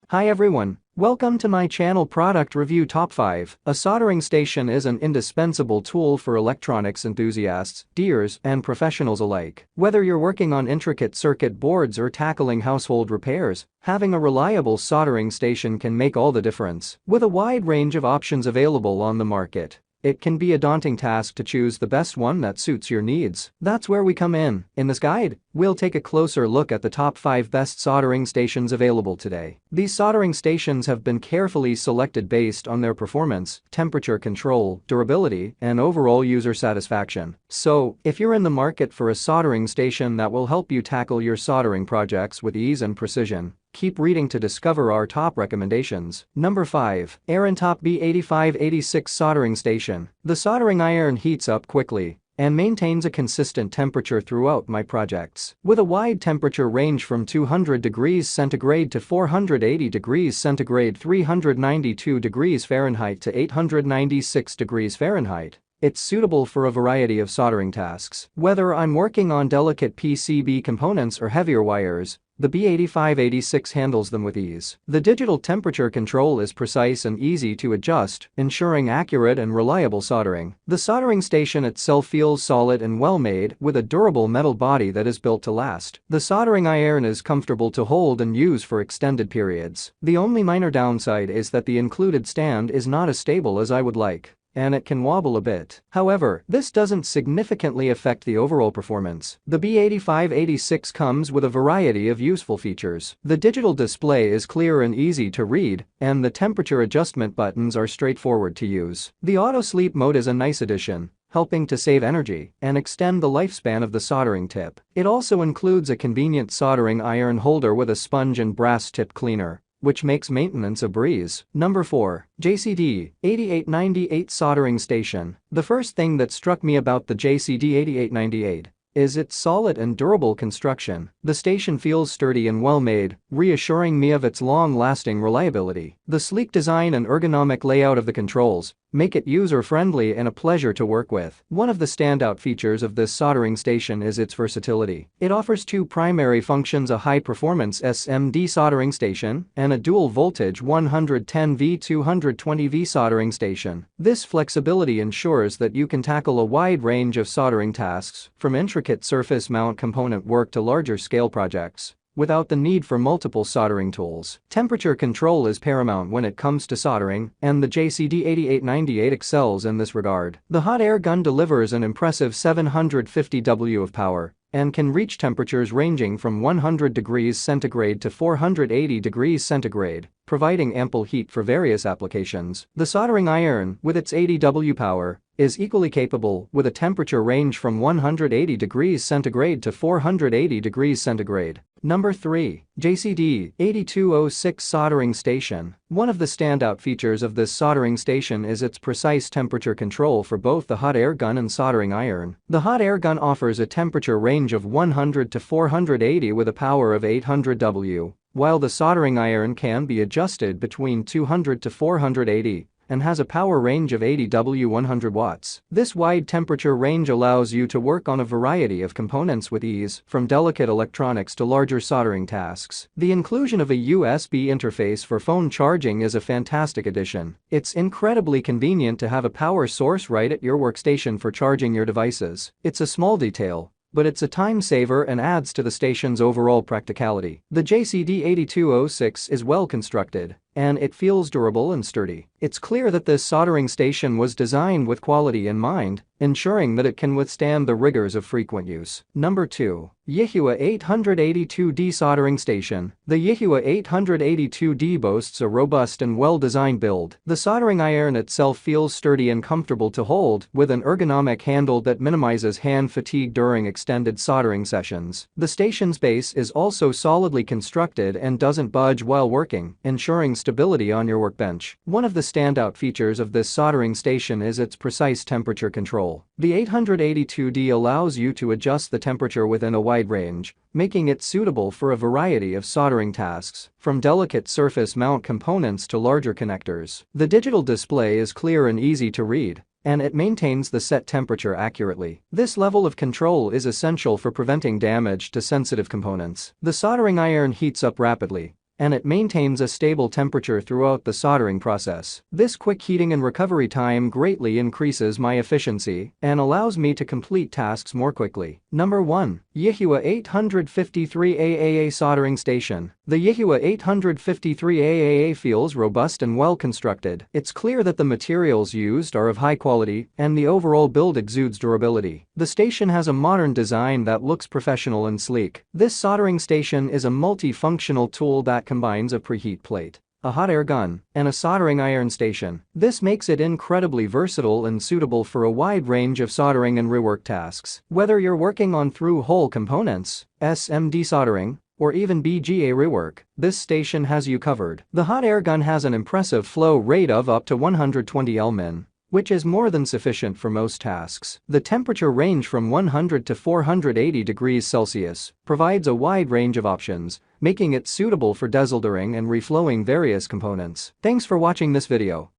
Hi everyone, welcome to my channel Product Review Top 5. A soldering station is an indispensable tool for electronics enthusiasts, deers, and professionals alike. Whether you're working on intricate circuit boards or tackling household repairs, having a reliable soldering station can make all the difference. With a wide range of options available on the market, it can be a daunting task to choose the best one that suits your needs. That's where we come in. In this guide, we'll take a closer look at the top 5 best soldering stations available today. These soldering stations have been carefully selected based on their performance, temperature control, durability, and overall user satisfaction. So, if you're in the market for a soldering station that will help you tackle your soldering projects with ease and precision, keep reading to discover our top recommendations. Number 5. Eruntop B8586 Soldering Station. The soldering iron heats up quickly and maintains a consistent temperature throughout my projects. With a wide temperature range from 200 degrees centigrade to 480 degrees centigrade, 392 degrees Fahrenheit to 896 degrees Fahrenheit, it's suitable for a variety of soldering tasks. Whether I'm working on delicate PCB components or heavier wires, the B8586 handles them with ease. The digital temperature control is precise and easy to adjust, ensuring accurate and reliable soldering. The soldering station itself feels solid and well-made, with a durable metal body that is built to last. The soldering iron is comfortable to hold and use for extended periods. The only minor downside is that the included stand is not as stable as I would like, and it can wobble a bit. However, this doesn't significantly affect the overall performance. The B8586 comes with a variety of useful features. The digital display is clear and easy to read, and the temperature adjustment buttons are straightforward to use. The auto sleep mode is a nice addition, helping to save energy and extend the lifespan of the soldering tip. It also includes a convenient soldering iron holder with a sponge and brass tip cleaner, which makes maintenance a breeze. Number 4. JCD 8898 Soldering Station. The first thing that struck me about the JCD 8898 is its solid and durable construction. The station feels sturdy and well-made, reassuring me of its long-lasting reliability. The sleek design and ergonomic layout of the controls make it user-friendly and a pleasure to work with. One of the standout features of this soldering station is its versatility. It offers two primary functions: a high-performance SMD soldering station and a dual-voltage 110V 220V soldering station. This flexibility ensures that you can tackle a wide range of soldering tasks, from intricate surface mount component work to larger-scale projects, without the need for multiple soldering tools. Temperature control is paramount when it comes to soldering, and the JCD 8898 excels in this regard. The hot air gun delivers an impressive 750 W of power and can reach temperatures ranging from 100 degrees centigrade to 480 degrees centigrade, providing ample heat for various applications. The soldering iron, with its 80 W power, is equally capable, with a temperature range from 180 degrees centigrade to 480 degrees centigrade. Number 3. JCD 8206 Soldering Station. One of the standout features of this soldering station is its precise temperature control for both the hot air gun and soldering iron. The hot air gun offers a temperature range of 100 to 480 with a power of 800 W, while the soldering iron can be adjusted between 200 to 480 and has a power range of 80 W 100 watts. This wide temperature range allows you to work on a variety of components with ease, from delicate electronics to larger soldering tasks. The inclusion of a USB interface for phone charging is a fantastic addition. It's incredibly convenient to have a power source right at your workstation for charging your devices. It's a small detail, but it's a time saver and adds to the station's overall practicality. The JCD 8206 is well constructed, and it feels durable and sturdy. It's clear that this soldering station was designed with quality in mind, ensuring that it can withstand the rigors of frequent use. Number 2. YIHUA 882D Soldering Station. The YIHUA 882D boasts a robust and well-designed build. The soldering iron itself feels sturdy and comfortable to hold, with an ergonomic handle that minimizes hand fatigue during extended soldering sessions. The station's base is also solidly constructed and doesn't budge while working, ensuring stability on your workbench. One of the standout features of this soldering station is its precise temperature control. The 882D allows you to adjust the temperature within a wide range, making it suitable for a variety of soldering tasks, from delicate surface mount components to larger connectors. The digital display is clear and easy to read, and it maintains the set temperature accurately. This level of control is essential for preventing damage to sensitive components. The soldering iron heats up rapidly and it maintains a stable temperature throughout the soldering process. This quick heating and recovery time greatly increases my efficiency and allows me to complete tasks more quickly. Number 1. YIHUA 853 AAA Soldering Station. The YIHUA 853 AAA feels robust and well constructed. It's clear that the materials used are of high quality and the overall build exudes durability. The station has a modern design that looks professional and sleek. This soldering station is a multifunctional tool that combines a preheat plate, a hot air gun, and a soldering iron station. This makes it incredibly versatile and suitable for a wide range of soldering and rework tasks. Whether you're working on through-hole components, SMD soldering, or even BGA rework, this station has you covered. The hot air gun has an impressive flow rate of up to 120 Lmin, which is more than sufficient for most tasks. The temperature range from 100 to 480 degrees Celsius provides a wide range of options, making it suitable for desoldering and reflowing various components. Thanks for watching this video.